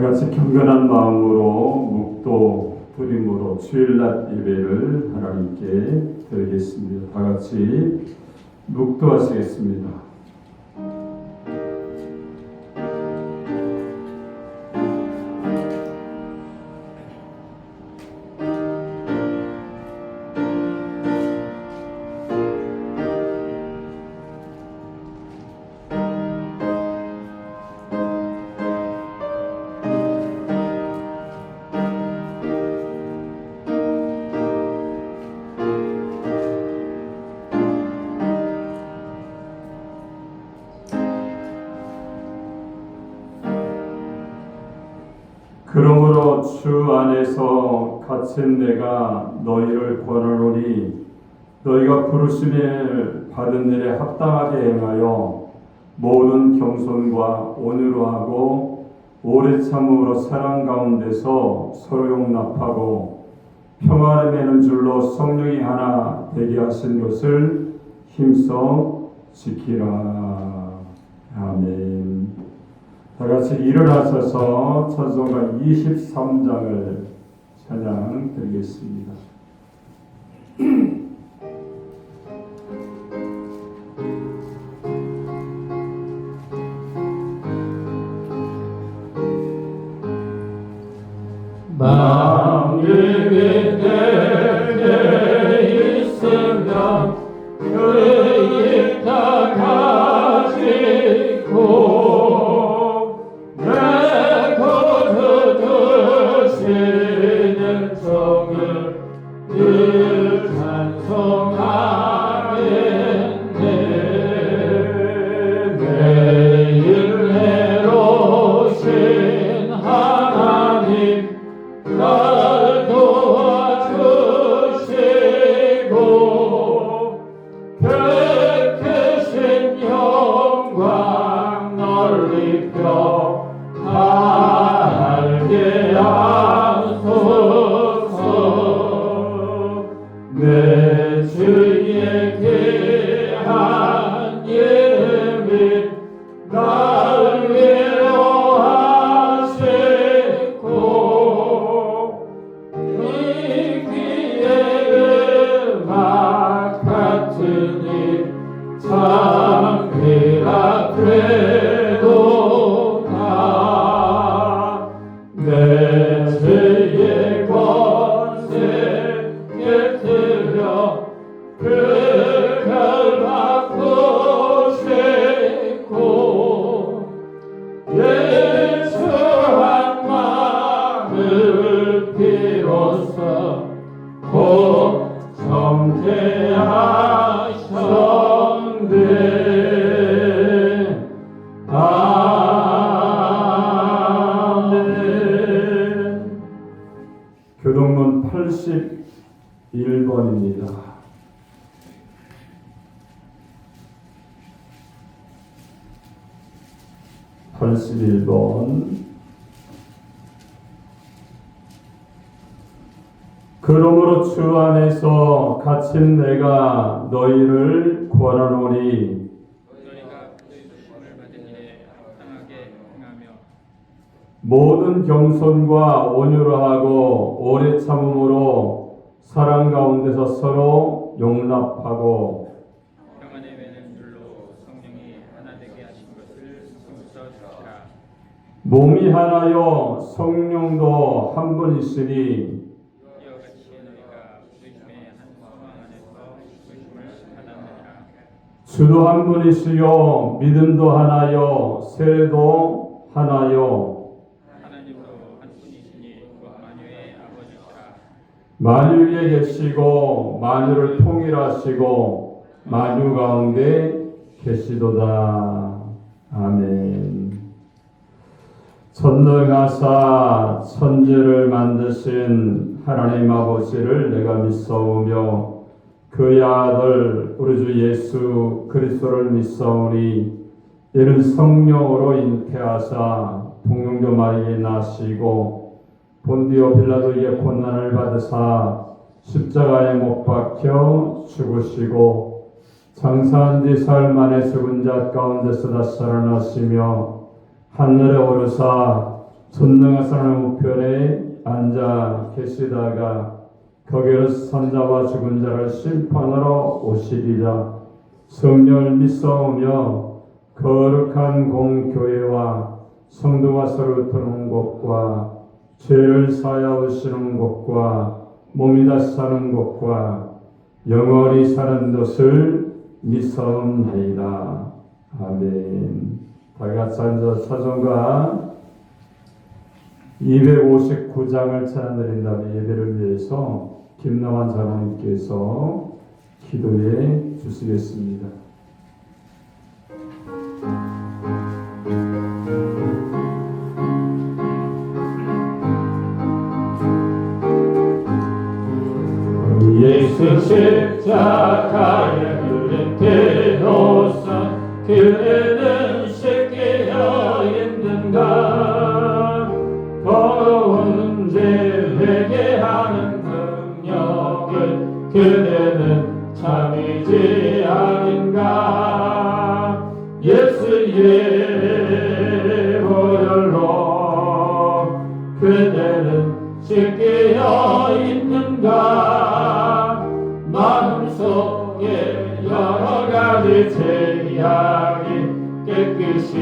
같이 경건한 마음으로 묵도 드림으로 주일낮 예배를 하나님께 드리겠습니다. 다 같이 묵도하시겠습니다. 그러므로 주 안에서 갇힌 내가 너희를 권하노니 너희가 부르심을 받은 일에 합당하게 행하여 모든 겸손과 온유로 하고 오래 참음으로 사랑 가운데서 서로 용납하고 평안을 매는 줄로 성령이 하나 되게 하신 것을 힘써 지키라. 아멘. 다 같이 일어나셔서 찬송가 23장을 찬양 드리겠습니다. 만일이 내게 있으면 그 일 다 가지고 내 거두시는 정을 늘 찬송하겠네. 매일 해로우신 하나님 날 도와주시고 베푸신 영광 넓혀 알게 하소서. 내 주의 귀한 이름이 날 위로하시고 이 귀의 음악 같으니 장비가 되도다. 내 죄의 권세 깨뜨려 그걸 바꾸시고 예수 한 마음을 비로소 곧 정죄하셨네. 아멘. 교동문 81번입니다. 그러므로 주 안에서 갇힌 내가 너희를 권하노니 너희가 부르심을 받은 일에 합당하게 행하며 모든 겸손과 온유로 하고 오래 참음으로 사랑 가운데서 서로 용납하고 평안에 매는 줄로 성령이 하나 되게 하신 것을 힘써 지키라. 몸이 하나요 성령도 한 분이시니 이와 같이 너희가 부르심의 한 소망 안에서 부르심을 받았느니라. 주도 한 분이시요 믿음도 하나요 세례도 하나요 하나님도 한 분이시니 곧 만유의 아버지시라. 만유에 계시고 만유를 통일하시고 만유 가운데 계시도다. 아멘. 전능하사 천지를 만드신 하나님 아버지를 내가 믿사오며 그의 아들 우리 주 예수 그리스도를 믿사오니 이는 성령으로 잉태하사 동정녀 마리아에 나시고 본디오 빌라도에게 고난을 받으사 십자가에 못 박혀 죽으시고 장사한 뒤 사흘 만에 죽은 자 가운데서 다시 살아나시며 하늘에 오르사 전능하신 우편에 앉아 계시다가 거기로 산자와 죽은 자를 심판하러 오시리라. 성령을 믿사오며 거룩한 공교회와 성도가 서로 드는 곳과 죄를 사하오시는 곳과 몸이 다시 사는 곳과 영원히 사는 것을 믿사옵나이다. 아멘. 다같이 앉아 찬송가 259장을 찬양드린 다음에 예배를 위해서 김남환 장로님께서 기도해 주시겠습니다. 예수 십자가에 그린 대로서 그대는 씻기어 있는가. 더러운 죄 회개하는 능력을 그대는 참이지 아닌가. 예수의 보혈로 그대는 씻기어 있는가. 마음속에 여러가지 죄악이 깨끗이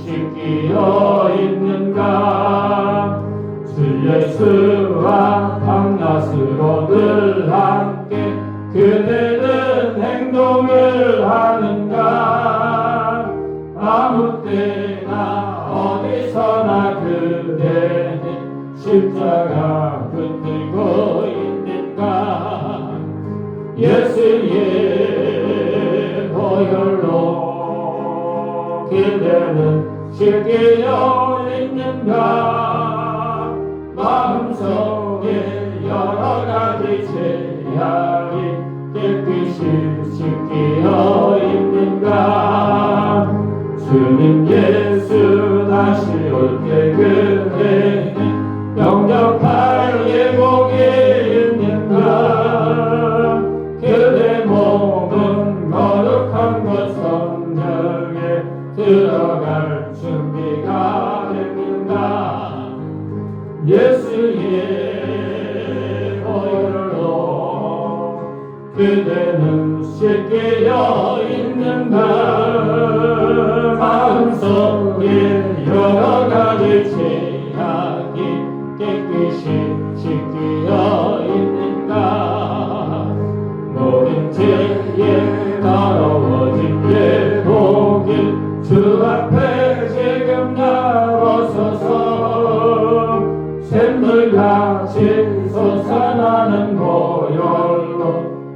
씻기어 있는가. 주 예수와 밤낮으로 늘 함께 그대는 행동을 하는가. 아무 때나 어디서나 그대는 십자가 붙들고 있는가. 예수의 보혈로 그대는 씻기어 있는가. 마음속에 여러가지 죄악이 깨끗이 씻기어 있는가. 주님 예수 다시 올 때 그대는 영접할 예복이 있는가. 그대 몸은 거룩한 것 성령에 들어갈 준비가 됐는가. 예수의 보혈로 그대는 씻기어 있는가. 마음속에 여러가지 죄악이 깨끗이 씻기어 있는가. 모든 죄에 더러워진 예복을 주 앞에 지금 나서서 샘물같이 솟아나는 보혈로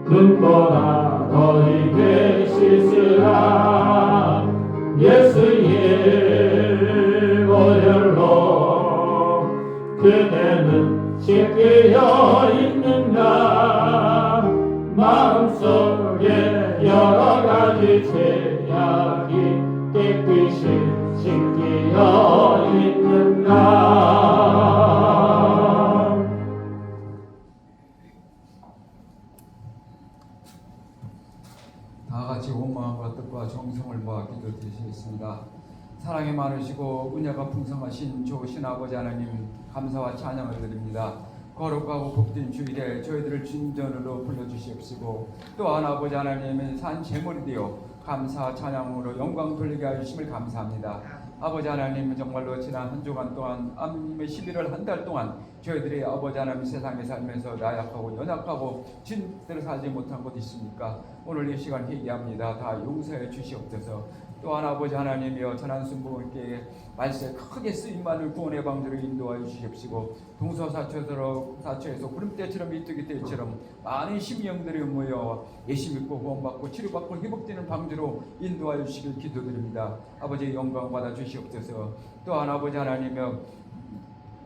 눈보라 너희에게 씻으라. 예수의 보혈로 그대는 씻기어 있는가. 마음속에 여러가지 죄악이 깨끗이 씻기어 있는가. 다같이 온 마음과 뜻과 정성을 모아 기도 드리겠습니다. 사랑이 많으시고 은혜가 풍성하신 좋으신 아버지 하나님, 감사와 찬양을 드립니다. 거룩하고 복된 주일에 저희들을 진전으로 불러주시옵시고, 또한 아버지 하나님의 산 제물이 되어 감사 찬양으로 영광 돌리게 하심을 감사합니다. 아버지 하나님, 정말로 지난 한 주간 동안 아버님의 11월 한 달 동안 저희들이 아버지 하나님 세상에 살면서 나약하고 연약하고 진대로 살지 못한 것 있습니까? 오늘 이 시간 회개합니다. 다 용서해 주시옵소서. 또한 아버지 하나님이여, 전한 순부님께 말씀에 크게 쓰임만을 구원의 방주로 인도하여 주십시고, 동서사처에서 구름대처럼 이뜨기 때처럼 많은 심령들이 모여 예수 믿고 구원받고 치료받고 회복되는 방주로 인도하여 주시길 기도드립니다. 아버지의 영광 받아 주시옵소서. 또한 아버지 하나님이여,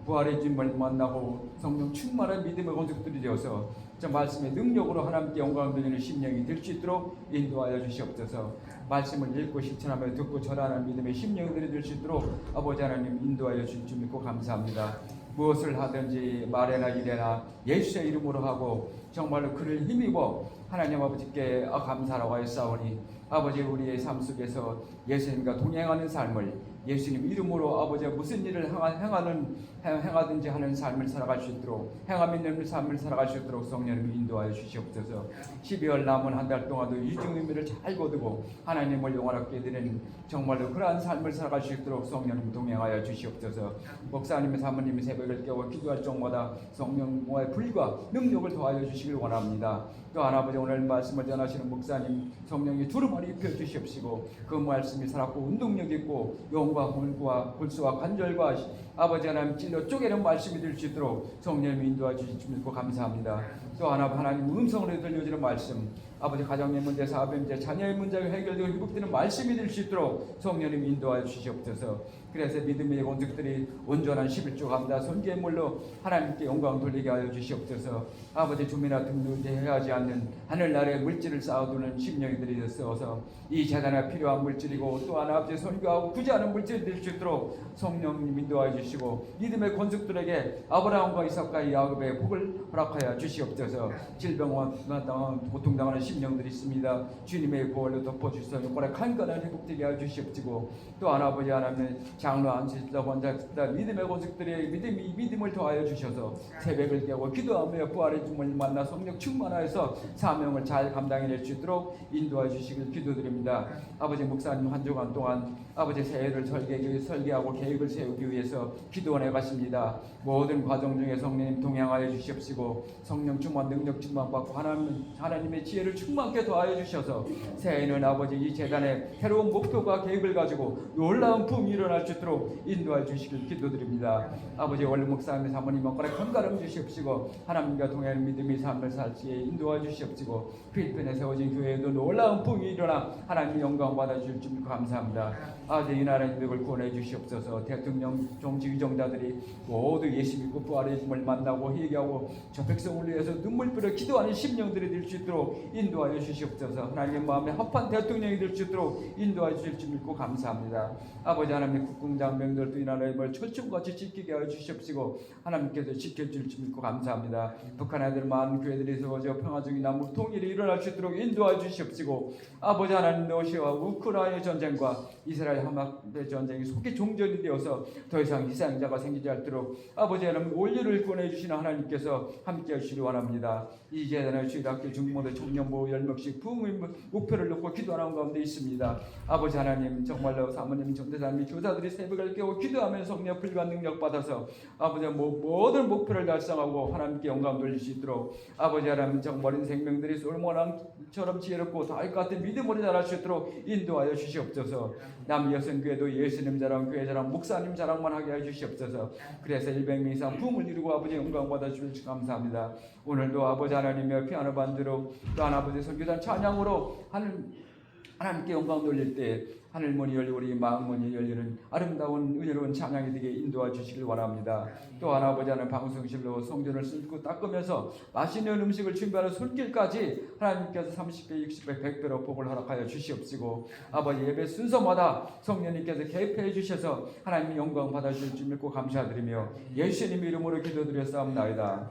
부활의 주님을 만나고 성령 충만한 믿음의 건축들이 되어서 저 말씀의 능력으로 하나님께 영광을 드리는 심령이 될 수 있도록 인도하여 주시옵소서. 말씀을 읽고 실천하며 듣고 전하는 믿음의 심령들이 될 수 있도록 아버지 하나님 인도하여 주실 줄 믿고 감사합니다. 무엇을 하든지 말이나 일이나 예수의 이름으로 하고 정말로 그를 힘입어 하나님 아버지께 감사라고 하였사오니, 아버지 우리의 삶 속에서 예수님과 동행하는 삶을, 예수님 이름으로 아버지 무슨 일을 행하든지 하는 삶을 살아갈 수 있도록 행함 있는 삶을 살아갈 수 있도록 성령님 인도하여 주시옵소서. 12월 남은 한 달 동안도 이중 의미를 잘 거두고 하나님을 영원하게 드리는 정말로 그러한 삶을 살아갈 수 있도록 성령님 동행하여 주시옵소서. 목사님의 사모님의 새벽을 깨워 기도할 적마다 성령의 불과 능력을 더하여 주시길 원합니다. 또한 아버지 오늘 말씀을 전하시는 목사님 성령이 두루마리 입혀 주시옵시고 그 말씀이 살았고 운동력 있고 영과 골수와 관절과 아버지 하나님 찔러 쪼개는 말씀이 될 수 있도록 성령님 인도해 주시지 믿고 감사합니다. 또 하나님 음성으로 들려주는 말씀 아버지 가정의 문제, 사업의 문제, 자녀의 문제가 해결되고 회복되는 말씀이 될 수 있도록 성령님 인도하여 주시옵소서. 그래서 믿음의 건축들이 온전한 11조 감사 손괴물로 하나님께 영광 돌리게 하여 주시옵소서. 아버지 주민아 등록해야지 않는 하늘나라의 물질을 쌓아두는 심령이들이 되어서 이 재단에 필요한 물질이고 또한 아버지 선교하고 구제하는 물질이 될 수 있도록 성령님 인도하여 주시고 믿음의 건축들에게 아브라함과 이삭과 야곱의 복을 허락하여 주시옵소서. 질병과 고통당하는 심령들이 있습니다. 주님의 보혈로 덮어주셔서 영혼의 간간한 회복되게 하여 주시옵시고 또한 아버지 하나님의 장로 안수시다 원자시다 믿음의 건축들의 믿음을 더하여 주셔서 새벽을 깨고 기도하며 부활의 주님을 만나 성령 충만하여서 사명을 잘 감당해낼 수 있도록 인도해 주시길 기도드립니다. 아버지 목사님 한 주간 동안 아버지 새해를 설계하고 계획을 세우기 위해서 기도원에 가십니다. 모든 과정 중에 성령님 동행하여 주시옵시고 성령 충만 능력 충만 받고 하나님의 지혜를 충만케 더하여 주셔서 새해에는 아버지 이 재단의 새로운 목표와 계획을 가지고 놀라운 붐이 일어날 수 있도록 인도해 주시길 기도드립니다. 아버지 원래 목사님의 사모님 영광에 건강을 주시옵시고 하나님과 동행하는 믿음의 삶을 살지에 인도해 주시옵시고 필리핀에 세워진 교회에도 놀라운 붐이 일어나 하나님의 영광 받아주실 줄 믿고 감사합니다. 아버지 이 나라의 민족을 구원해 주시옵소서. 대통령 정치 위정자들이 모두 예수 믿고 부활의 주님을 만나고 회개하고 저 백성을 위해서 눈물 뿌려 기도하는 심령들이 될 수 있도록 인도하여 주시옵소서. 하나님의 마음에 합한 대통령이 될 수 있도록 인도하여 주실 줄 믿고 감사합니다. 아버지 하나님의 국궁장병들도 이 나라의 뭘 철쭉같이 지키게 하여 주시옵시고 하나님께서 지켜줄 줄 믿고 감사합니다. 북한 애들 많은 교회들이 세워져 평화적인 남북 통일이 일어날 수 있도록 인도하여 주시옵시고 아버지 하나님 러시아와 우크라이나의 전쟁과 이스라엘 하마스의 전쟁이 속히 종전이 되어서 더 이상 희생자가 생기지 않도록 아버지 하나님 원리를 구원해 주시는 하나님께서 함께 하시기 원합니다. 이 재단의 주일학교 중모대 청년부 10명씩 부흥의 목표를 놓고 기도하는 가운데 있습니다. 아버지 하나님 정말로 사모님 전대사님 교사들이 새벽을 깨워 기도하면서 성령 불과 능력 받아서 아버지 모든 목표를 달성하고 하나님께 영광 돌릴 수 있도록 아버지 하나님 정말 어린 생명들이 솔몬 왕처럼 지혜롭고 다윗 같은 믿음으로 자랄 수 있도록 인도하여 주시옵소서. 남여성교회도 예수님 자랑 교회 자랑 목사님 자랑만 하게 해 주시옵소서. 그래서 100명 이상 부흥을 이루고 아버지 영광 받아 주실 감사합니다. 오늘도 아버지 하나님의 피아노 반주로 또한 아버지 선교단 찬양으로 하나님께 영광 돌릴 때 하늘문이 열리고 우리 마음문이 열리는 아름다운 은혜로운 찬양이 되게 인도해 주시길 원합니다. 또한 아버지 하나님 방송실로 성전을 쓸고 닦으면서 맛있는 음식을 준비하는 손길까지 하나님께서 30배, 60배, 100배로 복을 허락하여 주시옵시고 아버지 예배 순서마다 성령님께서 개입해 주셔서 하나님의 영광 받아주실 줄 믿고 감사드리며 예수님 이름으로 기도드렸사옵나이다.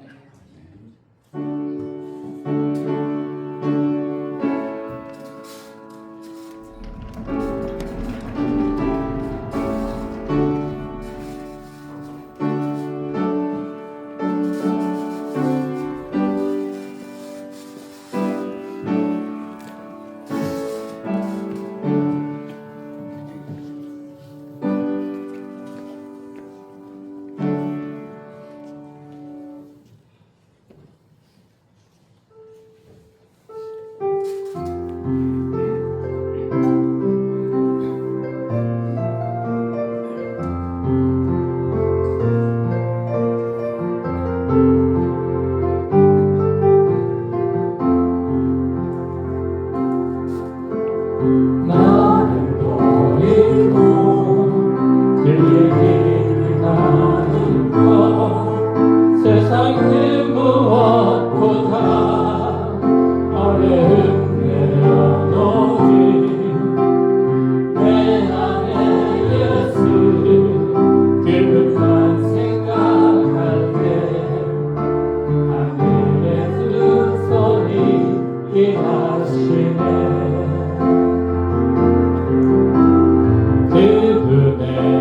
그분의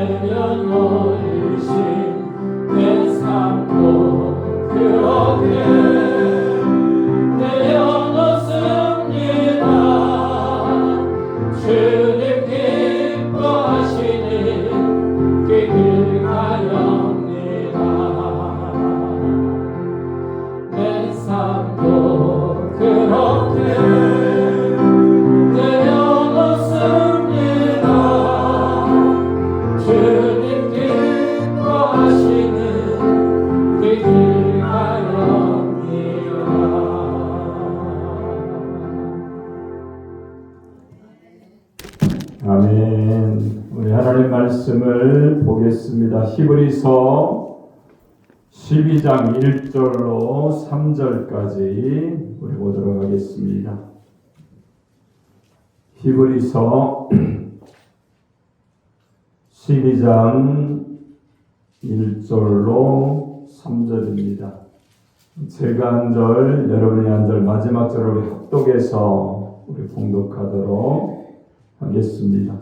내려놓으신 내 삶도 그렇게 내려놓습니다. 주님 기뻐하시는 그 길 가렵니다. 내 삶도 그렇게 내려놓습니다. 주님 기뻐하시는 그 길 가렵니다. 아멘. 우리 하나님 말씀을 보겠습니다. 히브리서 12장 1절로 3절까지 우리 보도록 하겠습니다. 히브리서 12장 1절로 3절입니다. 제가 한 절, 여러분이 한 절, 마지막 절을 우리 합독해서 우리 봉독하도록 하겠습니다.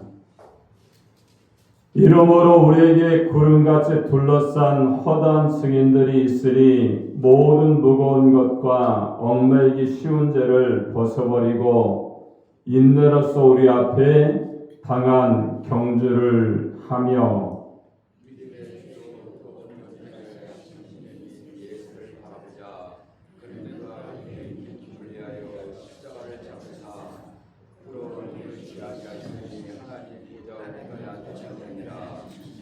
이러므로 우리에게 구름같이 둘러싼 허다한 증인들이 있으니 모든 무거운 것과 얽매이기 쉬운 죄를 벗어버리고 인내로서 우리 앞에 당한 경주를 하며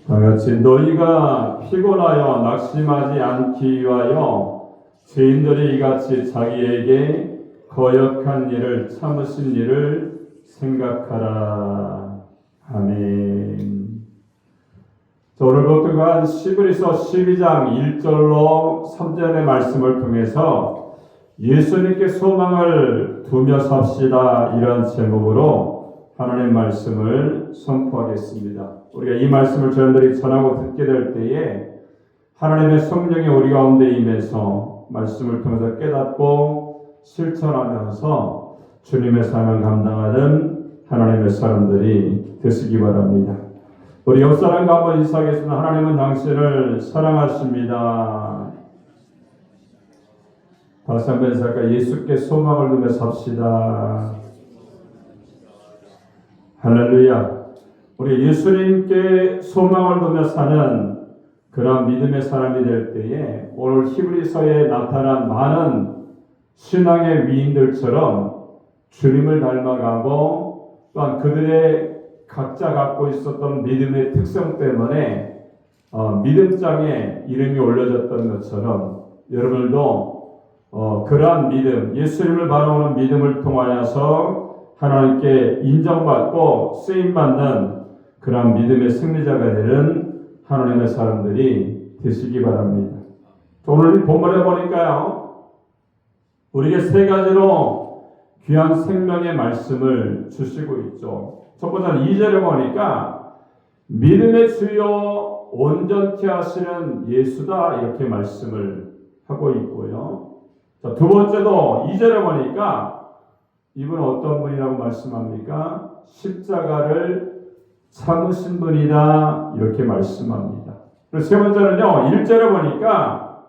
다같이 너희가 피곤하여 낙심하지 않기 위하여 죄인들이 이같이 자기에게 거역한 일을 참으신 일을 생각하라. 아멘. 오늘 보통한 히브리서 12장 1절로 3절의 말씀을 통해서 예수님께 소망을 두며 삽시다, 이런 제목으로 하나님 말씀을 선포하겠습니다. 우리가 이 말씀을 저희들이 전하고 듣게 될 때에 하나님의 성령이 우리 가운데 임해서 말씀을 통해서 깨닫고 실천하면서 주님의 삶을 감당하는 하나님의 사람들이 되시기 바랍니다. 우리 옆 사람과 한번 인사하겠습니다. 하나님은 당신을 사랑하십니다. 다시 한번 인사할까? 예수께 소망을 두며 삽시다. 할렐루야. 우리 예수님께 소망을 두며 사는 그런 믿음의 사람이 될 때에 오늘 히브리서에 나타난 많은 신앙의 위인들처럼 주님을 닮아가고 또한 그들의 각자 갖고 있었던 믿음의 특성 때문에 믿음장에 이름이 올려졌던 것처럼 여러분들도 그러한 믿음, 예수님을 바라보는 믿음을 통하여서 하나님께 인정받고 쓰임받는 그런 믿음의 승리자가 되는 하나님의 사람들이 되시기 바랍니다. 오늘 이 본문에 보니까요, 우리에게 세 가지로 귀한 생명의 말씀을 주시고 있죠. 첫 번째는 2절에 보니까 믿음의 주여 온전케 하시는 예수다, 이렇게 말씀을 하고 있고요. 자, 두 번째도 2절에 보니까 이분은 어떤 분이라고 말씀합니까? 십자가를 참으신 분이다, 이렇게 말씀합니다. 그리고 세 번째는요, 1절에 보니까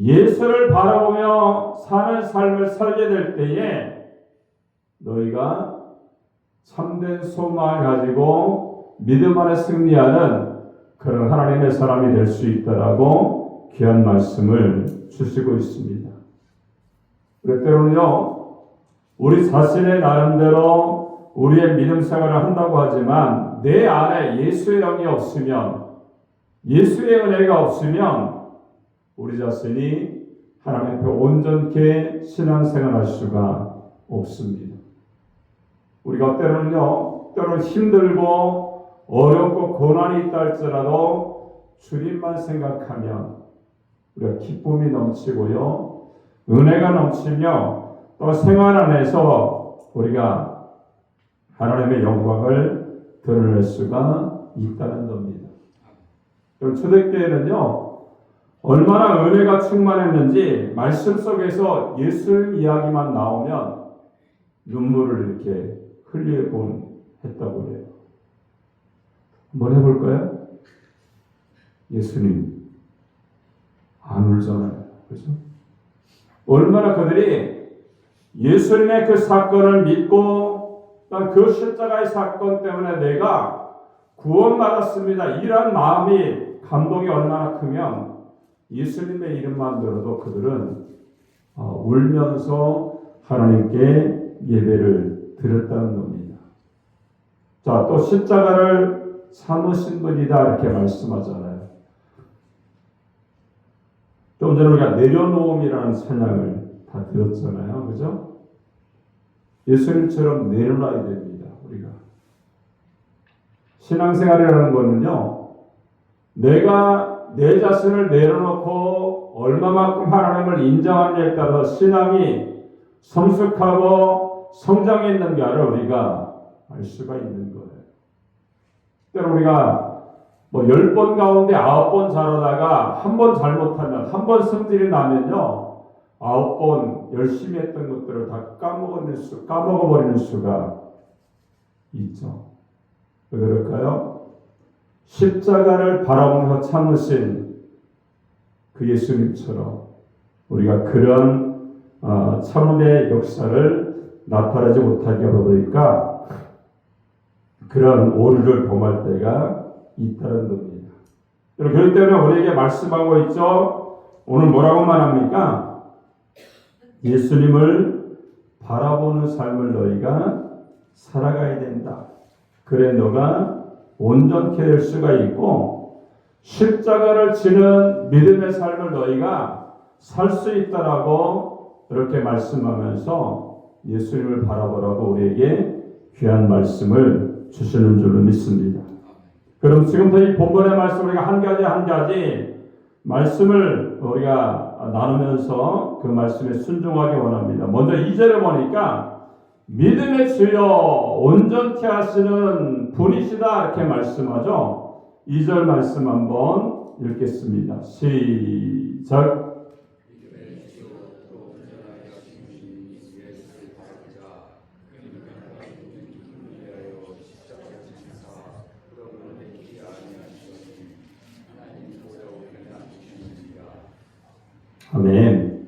예수를 바라보며 사는 삶을 살게 될 때에 너희가 참된 소망을 가지고 믿음 안에 승리하는 그런 하나님의 사람이 될 수 있다라고 귀한 말씀을 주시고 있습니다. 그럴 때로는요, 우리 자신의 나름대로 우리의 믿음 생활을 한다고 하지만 내 안에 예수의 영이 없으면, 예수의 은혜가 없으면 우리 자신이 하나님 앞에 온전케 신앙생활할 수가 없습니다. 우리가 때로는 힘들고 어렵고 고난이 있다 할지라도 주님만 생각하면 우리가 기쁨이 넘치고요, 은혜가 넘치며 또 생활 안에서 우리가 하나님의 영광을 드러낼 수가 있다는 겁니다. 초대교회는요, 얼마나 은혜가 충만했는지 말씀 속에서 예수님 이야기만 나오면 눈물을 이렇게 흘리곤 했다고 해요. 한번 해볼까요? 예수님 안 울잖아요. 그죠? 얼마나 그들이 예수님의 그 사건을 믿고 그 십자가의 사건 때문에 내가 구원받았습니다. 이런 마음이 감동이 얼마나 크면 예수님의 이름만 들어도 그들은 울면서 하나님께 예배를 드렸다는 겁니다. 자, 또 십자가를 참으신 분이다 이렇게 말씀하잖아요. 좀 전에 우리가 내려놓음이라는 찬양을 다 들었잖아요. 그죠? 예수님처럼 내려놔야 됩니다. 우리가. 신앙생활이라는 거는요. 내가 내 자신을 내려놓고 얼마만큼 하나님을 인정하느냐에 따라서 신앙이 성숙하고 성장했는가 우리가 알 수가 있는 거예요. 때로 우리가 10번 가운데 9번 잘하다가 한 번 잘못하면, 한 번 성질이 나면요, 9번 열심히 했던 것들을 다 까먹어버리는 수가 있죠. 왜 그럴까요? 십자가를 바라보면서 참으신 그 예수님처럼 우리가 그런 참음의 역사를 나타나지 못하게 하다 보니까 그런 오류를 범할 때가 있다는 겁니다. 그렇기 때문에 우리에게 말씀하고 있죠. 오늘 뭐라고 말합니까? 예수님을 바라보는 삶을 너희가 살아가야 된다. 그래 너가 온전케 될 수가 있고 십자가를 지는 믿음의 삶을 너희가 살 수 있다라고 이렇게 말씀하면서 예수님을 바라보라고 우리에게 귀한 말씀을 주시는 줄로 믿습니다. 그럼 지금부터 이 본문의 말씀 우리가 한 가지 말씀을 우리가 나누면서 그 말씀에 순종하기 원합니다. 먼저 2절에 보니까 믿음의 주여 온전케 하시는 분이시다 이렇게 말씀하죠. 2절 말씀 한번 읽겠습니다. 시작. 아멘.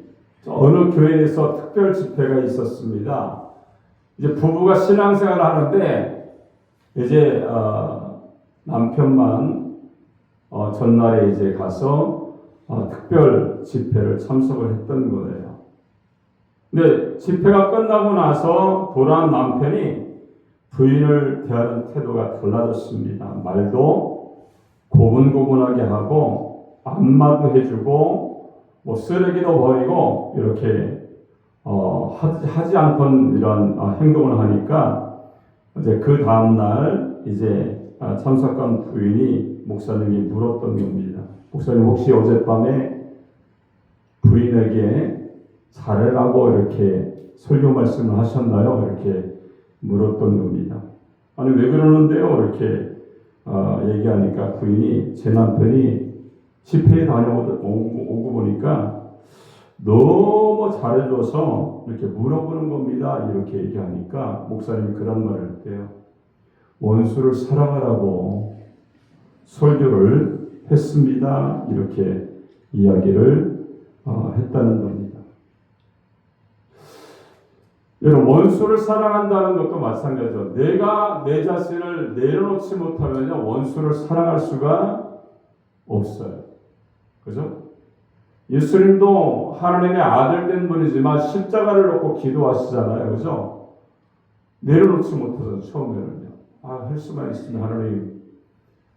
어느 교회에서 특별 집회가 있었습니다. 이제 부부가 신앙생활을 하는데 이제 남편만 전날에 이제 가서 특별 집회를 참석을 했던 거예요. 근데 집회가 끝나고 나서 돌아온 남편이 부인을 대하는 태도가 달라졌습니다. 말도 고분고분하게 하고 안마도 해주고 쓰레기도 버리고 이렇게 하지 않던 이런 행동을 하니까 이제 그 다음 날 이제 참석한 부인이 목사님이 물었던 겁니다. 목사님 혹시 어젯밤에 부인에게 잘해라고 이렇게 설교 말씀을 하셨나요? 이렇게 물었던 겁니다. 아니 왜 그러는데요? 이렇게 얘기하니까 부인이 제 남편이 집회에 다녀오고 보니까 너무 잘해줘서 이렇게 물어보는 겁니다. 이렇게 얘기하니까 목사님이 그런 말을 했대요. 원수를 사랑하라고 설교를 했습니다. 이렇게 이야기를 했다는 겁니다. 여러분 원수를 사랑한다는 것도 마찬가지죠. 내가 내 자신을 내려놓지 못하면 원수를 사랑할 수가 없어요. 그죠? 예수님도 하나님의 아들 된 분이지만 십자가를 놓고 기도하시잖아요. 그죠? 내려놓지 못해서 처음에는요. 할 수만 있으면 하나님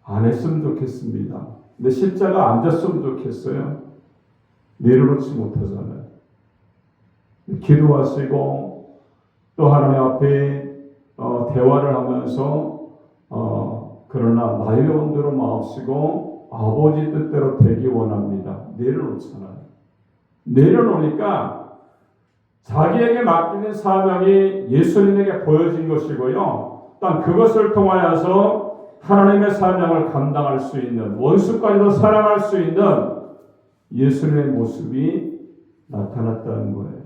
안 했으면 좋겠습니다. 근데 십자가 안 졌으면 좋겠어요. 내려놓지 못하잖아요. 기도하시고 또 하나님 앞에 대화를 하면서 그러나 나의 온대로 마옵시고 아버지 뜻대로 되기 원합니다. 내려놓잖아요. 내려놓으니까 자기에게 맡기는 사명이 예수님에게 보여진 것이고요. 또 그것을 통하여서 하나님의 사명을 감당할 수 있는 원수까지도 사랑할 수 있는 예수님의 모습이 나타났다는 거예요.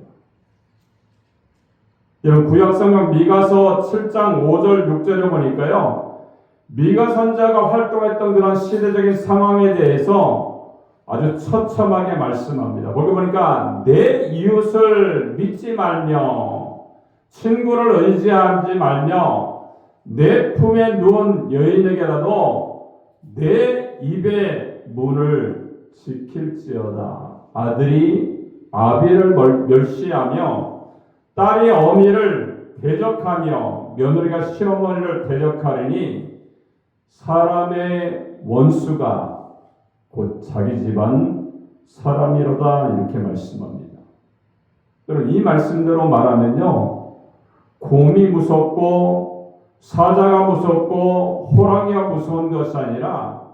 여러분 구약성경 미가서 7장 5절 6절에 보니까요. 미가 선지자가 활동했던 그런 시대적인 상황에 대해서 아주 처참하게 말씀합니다. 거기 보니까 내 이웃을 믿지 말며 친구를 의지하지 말며 내 품에 누운 여인에게라도 내 입의 문을 지킬지어다. 아들이 아비를 멸시하며 딸이 어미를 대적하며 며느리가 시어머니를 대적하리니 사람의 원수가 곧 자기 집안 사람이로다. 이렇게 말씀합니다. 여러분, 이 말씀대로 말하면요, 곰이 무섭고 사자가 무섭고 호랑이가 무서운 것이 아니라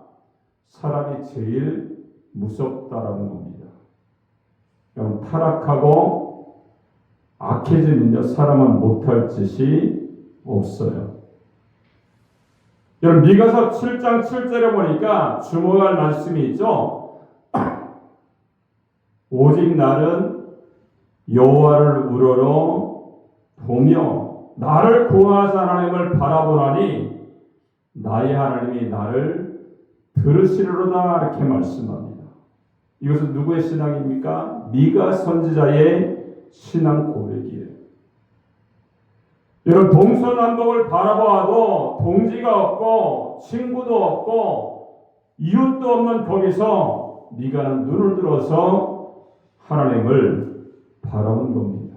사람이 제일 무섭다라는 겁니다. 여러분, 타락하고 악해지면요, 사람은 못할 짓이 없어요. 여러분, 미가서 7장 7절에 보니까 주목할 말씀이 있죠. 오직 나는 여호와를 우러러 보며 나를 구원하신 하나님을 바라보나니 나의 하나님이 나를 들으시리로다. 이렇게 말씀합니다. 이것은 누구의 신앙입니까? 미가 선지자의 신앙 고백이에요. 여러분, 동서남북을 바라보아도 동지가 없고 친구도 없고 이웃도 없는 거기서 미가는 눈을 들어서 하나님을 바라본 겁니다.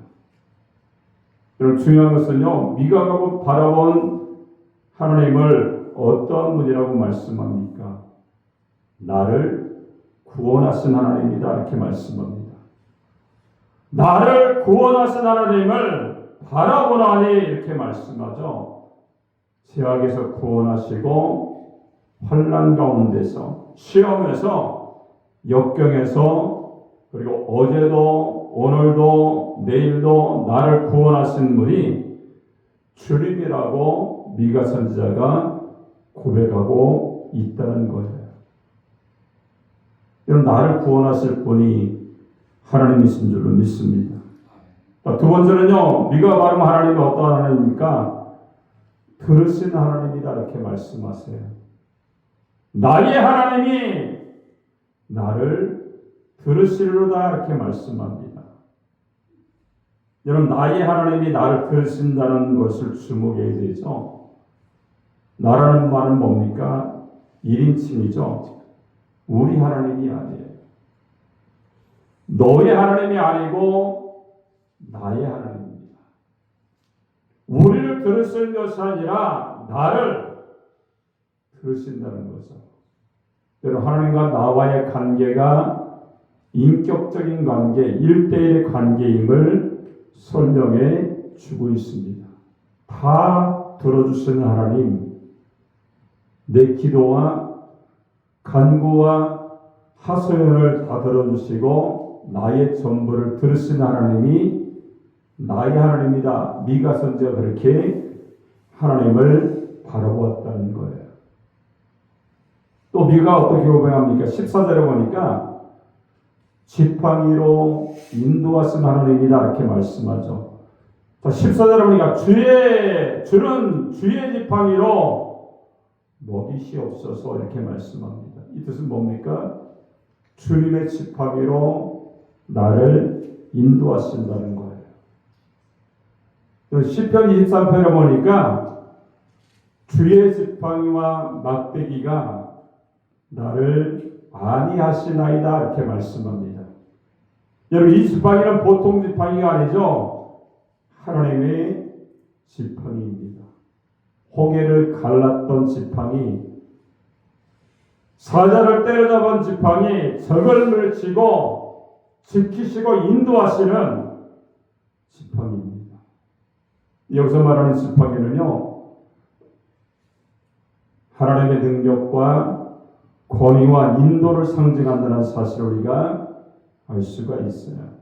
여러분, 중요한 것은요, 미가가 바라본 하나님을 어떤 분이라고 말씀합니까? 나를 구원하신 하나님이다. 이렇게 말씀합니다. 나를 구원하신 하나님을 바라보나니 이렇게 말씀하죠. 죄악에서 구원하시고 환난 가운데서 시험에서 역경에서 그리고 어제도 오늘도 내일도 나를 구원하신 분이 주님이라고 미가 선지자가 고백하고 있다는 거예요. 여러분, 나를 구원하실 분이 하나님이신 줄로 믿습니다. 두 번째는요, 미가 말하면 하나님이 어떤 하나님입니까? 들으신 하나님이다. 이렇게 말씀하세요. 나의 하나님이 나를 들으시리로다. 이렇게 말씀합니다. 여러분, 나의 하나님이 나를 들으신다는 것을 주목해야 되죠. 나라는 말은 뭡니까? 1인칭이죠. 우리 하나님이 아니에요. 너의 하나님이 아니고 나의 하나님입니다. 우리를 들으시는 것이 아니라 나를 들으신다는 거죠. 여러분, 하나님과 나와의 관계가 인격적인 관계, 1대1의 관계임을 설명해 주고 있습니다. 다 들어주시는 하나님, 내 기도와 간구와 하소연을 다 들어주시고 나의 전부를 들으시는 하나님이 나의 하나님이다. 미가 선지자가 그렇게 하나님을 바라보았다는 거예요. 또 미가 어떻게 고백합니까? 14절에 보니까 지팡이로 인도하신 하나님이다. 이렇게 말씀하죠. 자, 14절에 보니까 주는 주의 지팡이로 먹이시옵소서. 이렇게 말씀합니다. 이 뜻은 뭡니까? 주님의 지팡이로 나를 인도하신다는 거예요. 시편 23편에 보니까 주의 지팡이와 막대기가 나를 안위하시나이다. 이렇게 말씀합니다. 여러분, 이 지팡이는 보통 지팡이가 아니죠. 하나님의 지팡이입니다. 홍해를 갈랐던 지팡이, 사자를 때려잡은 지팡이, 적을 물리치고 지키시고 인도하시는 지팡이입니다. 여기서 말하는 지팡이는요, 하나님의 능력과 권위와 인도를 상징한다는 사실을 우리가 알 수가 있어요.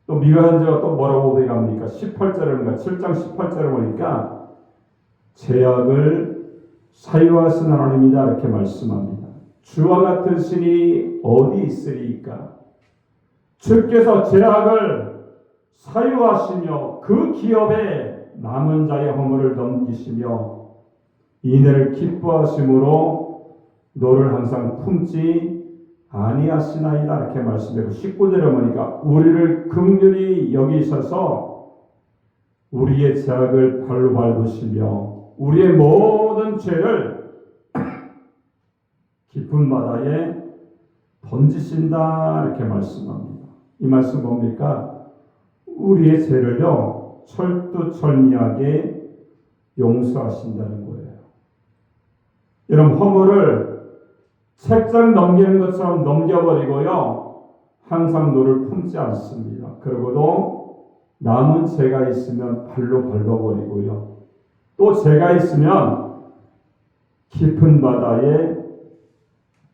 또 미가 선지자가 또 뭐라고 고백합니까? 18절에 보니까 7장 18절에 보니까 죄악을 사유하신 하나님이다. 이렇게 말씀합니다. 주와 같은 신이 어디 있으리까? 주께서 죄악을 사유하시며 그 기업에 남은 자의 허물을 넘기시며 이내를 기뻐하심으로 너를 항상 품지 아니하시나이다 이렇게 말씀되고 19절에 보니까 우리를 긍휼히 여기셔서 우리의 죄악을 발로 밟으시며 우리의 모든 죄를 깊은 바다에 던지신다 이렇게 말씀합니다. 이 말씀 뭡니까? 우리의 죄를요 철두철미하게 용서하신다는 거예요. 여러분 허물을 책장 넘기는 것처럼 넘겨버리고요 항상 너를 품지 않습니다. 그러고도 남은 죄가 있으면 발로 밟아버리고요 또 죄가 있으면 깊은 바다에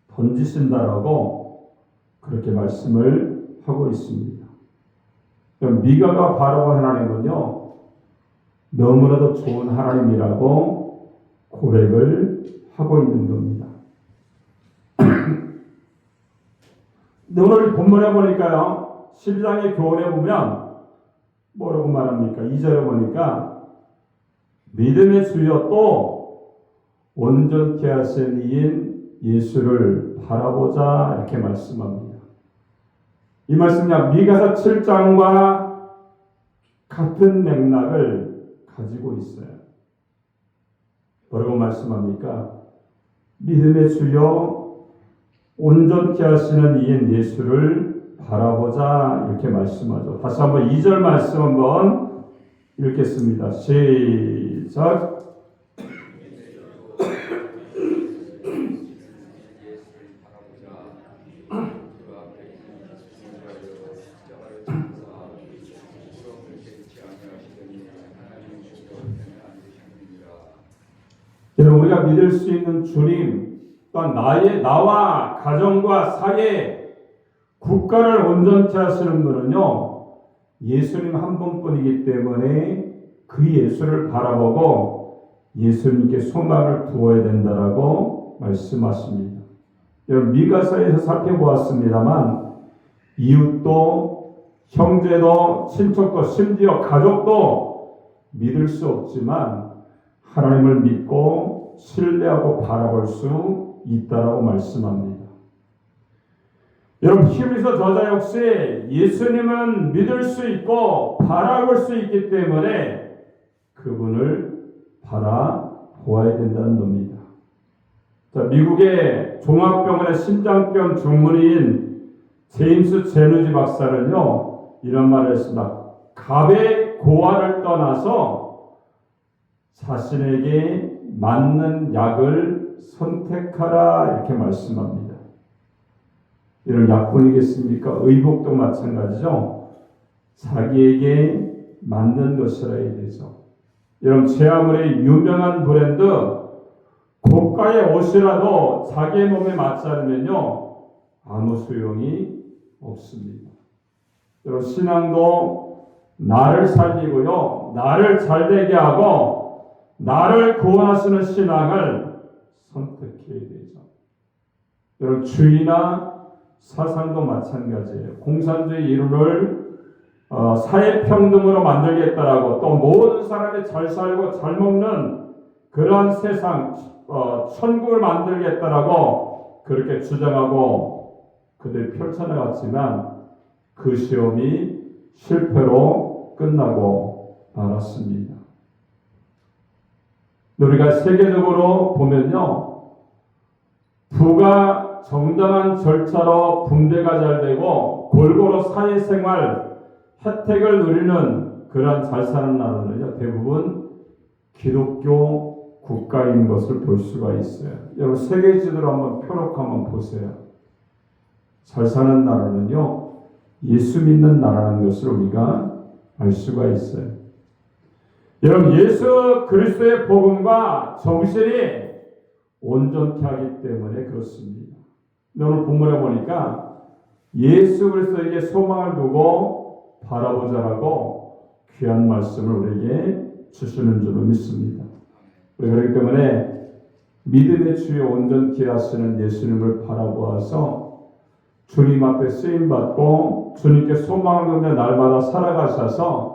던지신다라고 그렇게 말씀을 하고 있습니다. 미가가 바라본 하나님은요 너무나도 좋은 하나님이라고 고백을 하고 있는 겁니다. 오늘 본문에 보니까요 12장의 교훈에 보면 뭐라고 말합니까? 2절에 보니까 믿음의 주여 또 온전케 하신 이인 예수를 바라보자 이렇게 말씀합니다. 이 말씀이 미가서 7장과 같은 맥락을 가지고 있어요. 뭐라고 말씀합니까? 믿음의 주여 온전케 하시는 이인 예수를 바라보자 이렇게 말씀하죠. 다시 한번 2절 말씀 한번 읽겠습니다. 시작. 여러분 우리가 믿을 수 있는 주님 또한 나와 가정과 사회 국가를 온전케 하시는 분은요 예수님 한 분뿐이기 때문에 그 예수를 바라보고 예수님께 소망을 두어야 된다라고 말씀하십니다. 여러분 미가서에서 살펴보았습니다만 이웃도 형제도 친척도 심지어 가족도 믿을 수 없지만 하나님을 믿고 신뢰하고 바라볼 수 있다라고 말씀합니다. 여러분 히브리서 저자 역시 예수님은 믿을 수 있고 바라볼 수 있기 때문에 그분을 바라보아야 된다는 겁니다. 자, 미국의 종합병원의 심장병 전문의인 제임스 제누지 박사는요 이런 말을 했습니다. 갑의 고아를 떠나서 자신에게 맞는 약을 선택하라 이렇게 말씀합니다. 이런 약뿐이겠습니까? 의복도 마찬가지죠. 자기에게 맞는 것이라 해야 되죠. 여러분 제아물의 유명한 브랜드 고가의 옷이라도 자기의 몸에 맞지 않으면요 아무 소용이 없습니다. 여러분 신앙도 나를 살리고요 나를 잘되게 하고 나를 구원하시는 신앙을 선택해야 되죠. 여러분 주의나 사상도 마찬가지예요. 공산주의 이론을 사회평등으로 만들겠다라고 또 모든 사람이 잘 살고 잘 먹는 그러한 세상 천국을 만들겠다라고 그렇게 주장하고 그들 펼쳐나갔지만 그 시험이 실패로 끝나고 말았습니다. 우리가 세계적으로 보면요 부가 정당한 절차로 분배가 잘 되고 골고루 사회생활 혜택을 누리는 그런 잘 사는 나라는요 대부분 기독교 국가인 것을 볼 수가 있어요. 여러분 세계 지도를 한번 펴놓고 한번 보세요. 잘 사는 나라는요 예수 믿는 나라라는 것을 우리가 알 수가 있어요. 여러분 예수 그리스도의 복음과 정신이 온전케 하기 때문에 그렇습니다. 오늘 본문에 보니까 예수 그리스도에게 소망을 두고 바라보자라고 귀한 말씀을 우리에게 주시는 줄로 믿습니다. 그렇기 때문에 믿음의 주여 온전케 하시는 예수님을 바라보아서 주님 앞에 쓰임받고 주님께 소망을 두며 날마다 살아가셔서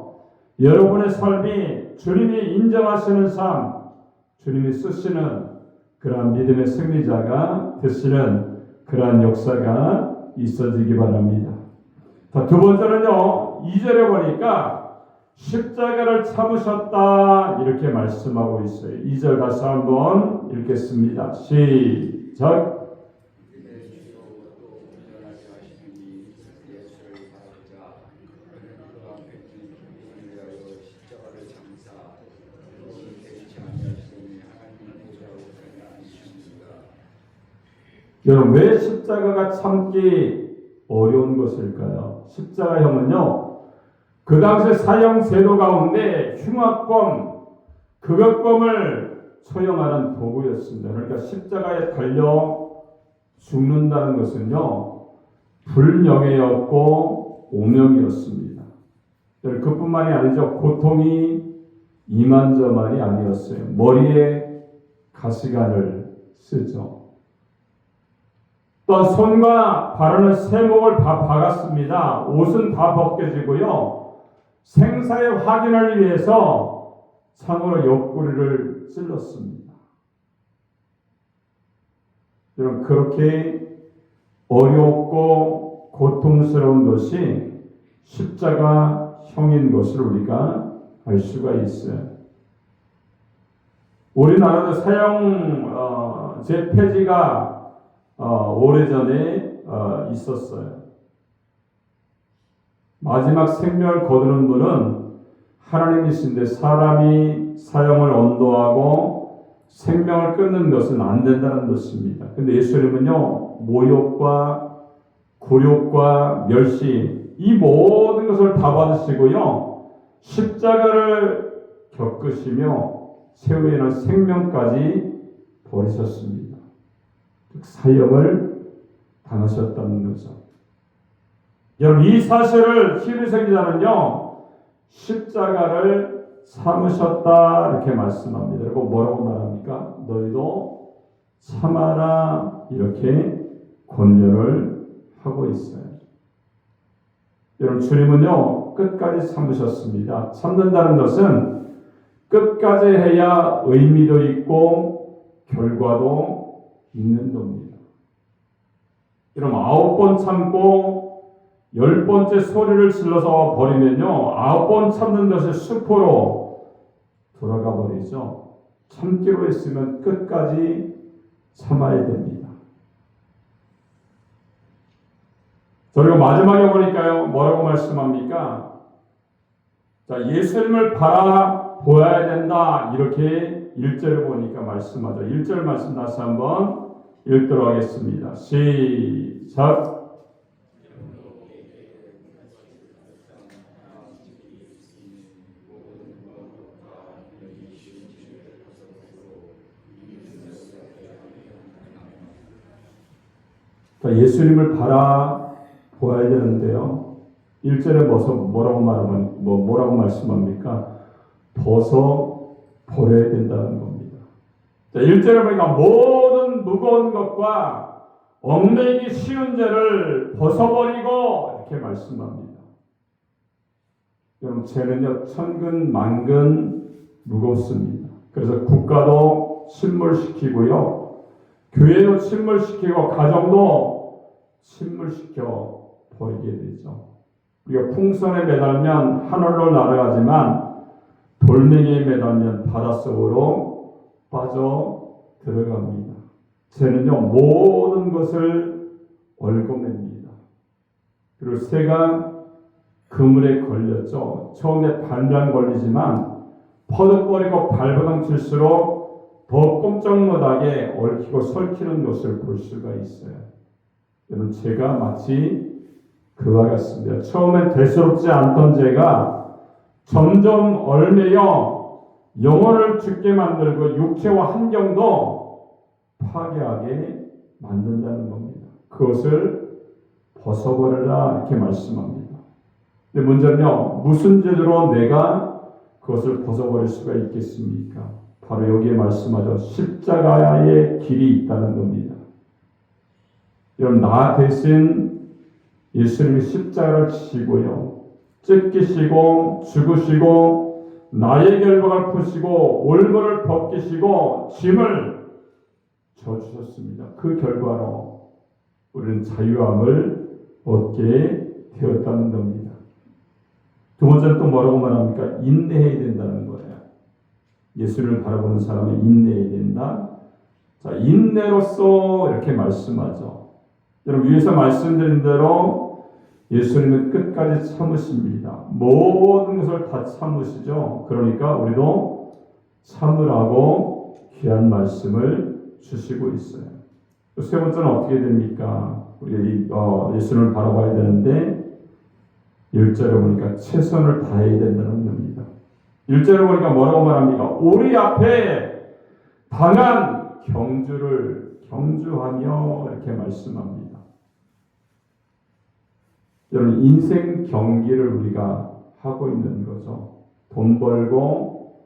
여러분의 삶이 주님이 인정하시는 삶, 주님이 쓰시는 그러한 믿음의 승리자가 되시는 그러한 역사가 있어지기 바랍니다. 자, 두 번째는요, 2절에 보니까 십자가를 참으셨다 이렇게 말씀하고 있어요. 2절 다시 한번 읽겠습니다. 시작. 여러분, 왜 십자가가 참기 어려운 것일까요? 십자가형은요, 그 당시 사형 제도 가운데 흉악범, 극악범을 처형하는 도구였습니다. 그러니까 십자가에 달려 죽는다는 것은요, 불명예였고 오명이었습니다. 그뿐만이 아니죠. 고통이 이만저만이 아니었어요. 머리에 가시관을 쓰죠. 또 손과 발에는 쇠목을 다 박았습니다. 옷은 다 벗겨지고요. 생사의 확인을 위해서 창으로 옆구리를 찔렀습니다. 여러분, 그렇게 어렵고 고통스러운 것이 십자가형인 것을 우리가 알 수가 있어요. 우리나라도 사형제 폐지가 오래전에 있었어요. 마지막 생명을 거두는 분은 하나님이신데 사람이 사형을 언도하고 생명을 끊는 것은 안 된다는 것입니다. 근데 예수님은요, 모욕과 굴욕과 멸시 이 모든 것을 다 받으시고요, 십자가를 겪으시며 세후에는 생명까지 버리셨습니다. 사형을 당하셨다는 거죠. 여러분, 이 사실을 히브리서 기자는요, 십자가를 참으셨다 이렇게 말씀합니다. 그리고 뭐라고 말합니까? 너희도 참아라 이렇게 권면을 하고 있어요. 여러분, 주님은요, 끝까지 참으셨습니다. 참는다는 것은 끝까지 해야 의미도 있고 결과도 있는 겁니다. 여러분, 9번 참고 10번째 소리를 질러서 버리면요, 9번 참는 것이 수포로 돌아가 버리죠. 참기로 했으면 끝까지 참아야 됩니다. 그리고 마지막에 보니까요, 뭐라고 말씀합니까? 자, 예수님을 바라보아야 된다 이렇게 1절을 보니까 말씀하죠. 1절 말씀 다시 한번 읽도록 하겠습니다. 시작. 예수님을 바라보아야 되는데요. 1절에 뭐라고 말씀합니까? 벗어 버려야 된다는 겁니다. 자, 1절에 보니까 모든 무거운 것과 얽매이기 쉬운 죄를 벗어버리고 이렇게 말씀합니다. 여러분, 죄는요, 천근 만근 무겁습니다. 그래서 국가도 침몰시키고요, 교회도 침몰시키고 가정도 침몰시켜 버리게 되죠. 우리가 풍선에 매달면 하늘로 날아가지만 돌멩이에 매달면 바닷속으로 빠져 들어갑니다. 죄는요, 모든 것을 얽어맵니다. 그리고 새가 그물에 걸렸죠. 처음에 반란 걸리지만 퍼득거리고 발버둥 칠수록 더 꼼짝 못하게 얽히고 설키는 것을 볼 수가 있어요. 여러분, 죄가 마치 그와 같습니다. 처음엔 대수롭지 않던 죄가 점점 얽매여 영혼을 죽게 만들고 육체와 환경도 파괴하게 만든다는 겁니다. 그것을 벗어버려라 이렇게 말씀합니다. 근데 문제는요, 무슨 죄로 내가 그것을 벗어버릴 수가 있겠습니까? 바로 여기에 말씀하죠. 십자가의 길이 있다는 겁니다. 여러분, 나 대신 예수님이 십자가를 지시고요, 찢기시고 죽으시고 나의 결박을 푸시고 올무를 벗기시고 짐을 져주셨습니다. 그 결과로 우리는 자유함을 얻게 되었다는 겁니다. 두 번째는 또 뭐라고 말합니까? 인내해야 된다는 거예요. 예수를 바라보는 사람은 인내해야 된다. 자, 인내로서 이렇게 말씀하죠. 여러분, 위에서 말씀드린 대로 예수님은 끝까지 참으십니다. 모든 것을 다 참으시죠. 그러니까 우리도 참으라고 귀한 말씀을 주시고 있어요. 세 번째는 어떻게 됩니까? 우리가 예수님을 바라봐야 되는데 1절에 보니까 최선을 다해야 된다는 겁니다. 1절에 보니까 뭐라고 말합니까? 우리 앞에 당한 경주를 경주하며 이렇게 말씀합니다. 여러분, 인생 경기를 우리가 하고 있는 거죠. 돈 벌고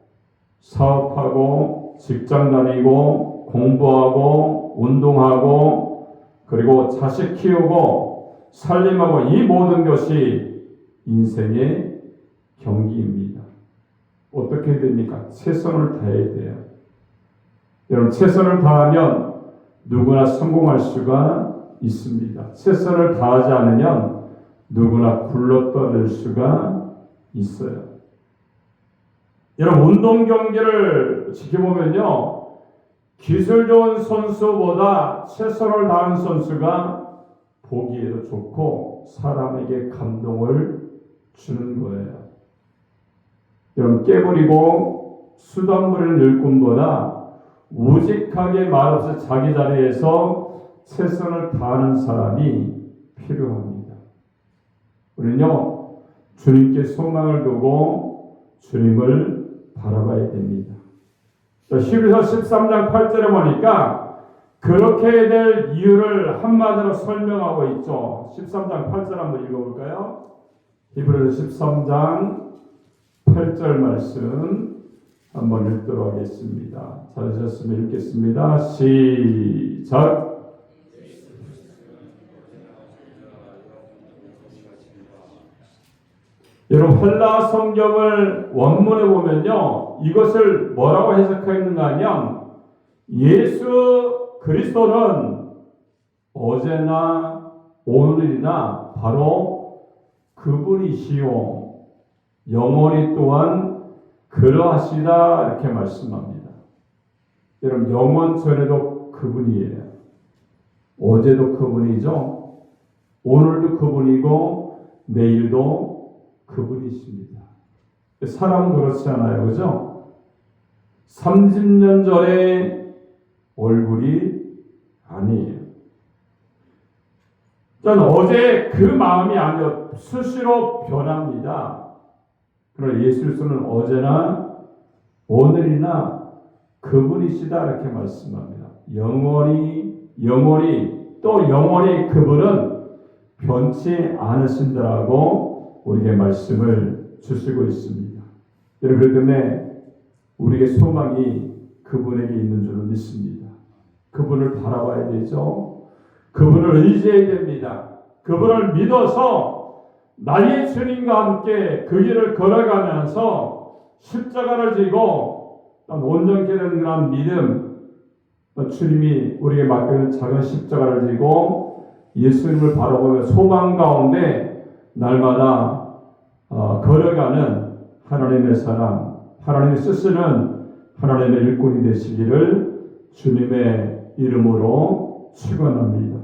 사업하고 직장 다니고 공부하고 운동하고 그리고 자식 키우고 살림하고 이 모든 것이 인생의 경기입니다. 어떻게 됩니까? 최선을 다해야 돼요. 여러분, 최선을 다하면 누구나 성공할 수가 있습니다. 최선을 다하지 않으면 누구나 굴러떨어질 수가 있어요. 여러분, 운동 경기를 지켜보면요, 기술 좋은 선수보다 최선을 다한 선수가 보기에도 좋고 사람에게 감동을 주는 거예요. 여러분, 깨부리고 수단 부리는 일꾼보다 우직하게 말없이 자기 자리에서 최선을 다하는 사람이 필요합니다. 우리는요, 주님께 소망을 두고 주님을 바라봐야 됩니다. 히브리서 13장 8절에 보니까 그렇게 될 이유를 한마디로 설명하고 있죠. 13장 8절 한번 읽어볼까요? 히브리서 13장 8절 말씀 한번 읽도록 하겠습니다. 찾으셨으면 읽겠습니다. 시작. 여러분, 헬라 성경을 원문에 보면요, 이것을 뭐라고 해석하였는가 하면 예수 그리스도는 어제나 오늘이나 바로 그분이시요 영원히 또한 그러하시다 이렇게 말씀합니다. 여러분, 영원 전에도 그분이에요. 어제도 그분이죠. 오늘도 그분이고 내일도 그분이십니다. 사람은 그렇지 않아요. 그죠? 30년 전의 얼굴이 아니에요. 저는 어제 그 마음이 아니요 수시로 변합니다. 그러나 예수 그리스도는 어제나 오늘이나 그분이시다 이렇게 말씀합니다. 영원히 또 영원히 그분은 변치 않으신다라고 우리에게 말씀을 주시고 있습니다. 여러분, 그렇기 때문에 우리에게 소망이 그분에게 있는 줄을 믿습니다. 그분을 바라봐야 되죠. 그분을 의지해야 됩니다. 그분을 믿어서 나의 주님과 함께 그 길을 걸어가면서 십자가를 지고 온전케 되는 그런 믿음, 주님이 우리에게 맡겨진 작은 십자가를 지고 예수님을 바라보며 소망 가운데 날마다 걸어가는 하나님의 사람, 하나님이 쓰시는 하나님의 일꾼이 되시기를 주님의 이름으로 축원합니다.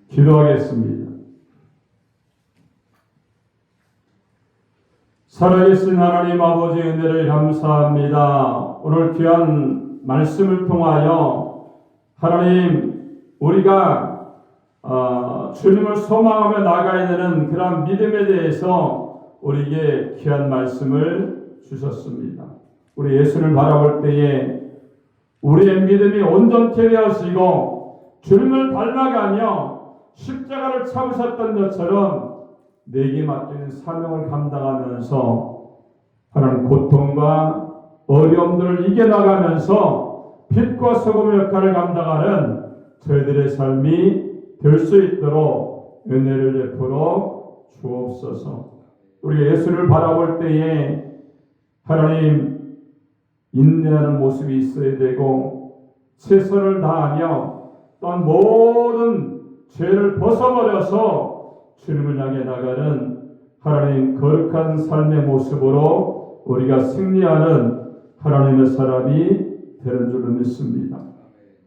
기도하겠습니다. 살아계신 하나님 아버지 은혜를 감사합니다. 오늘 귀한 말씀을 통하여 하나님 우리가 주님을 소망하며 나가야 되는 그런 믿음에 대해서 우리에게 귀한 말씀을 주셨습니다. 우리 예수를 바라볼 때에 우리의 믿음이 온전케 되어지고 주님을 닮아가며 십자가를 참으셨던 것처럼 내게 맡기는 사명을 감당하면서 하나님 고통과 어려움들을 이겨나가면서 빛과 소금의 역할을 감당하는 저희들의 삶이 될 수 있도록 은혜를 베풀어 주옵소서. 우리 예수를 바라볼 때에 하나님 인내하는 모습이 있어야 되고 최선을 다하며 또한 모든 죄를 벗어버려서 주님을 향해 나가는 하나님 거룩한 삶의 모습으로 우리가 승리하는 하나님의 사람이 되는 줄로 믿습니다.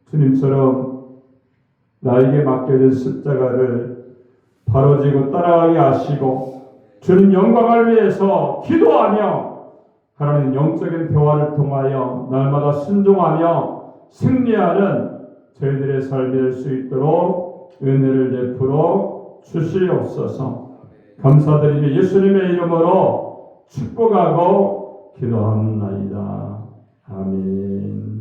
주님처럼 나에게 맡겨진 십자가를 바로 지고 따라가게 하시고 주님 영광을 위해서 기도하며 하나님 영적인 대화를 통하여 날마다 순종하며 승리하는 저희들의 삶이 될 수 있도록 은혜를 베풀어 주시옵소서. 감사드리며 예수님의 이름으로 축복하고 기도합니다. 아멘.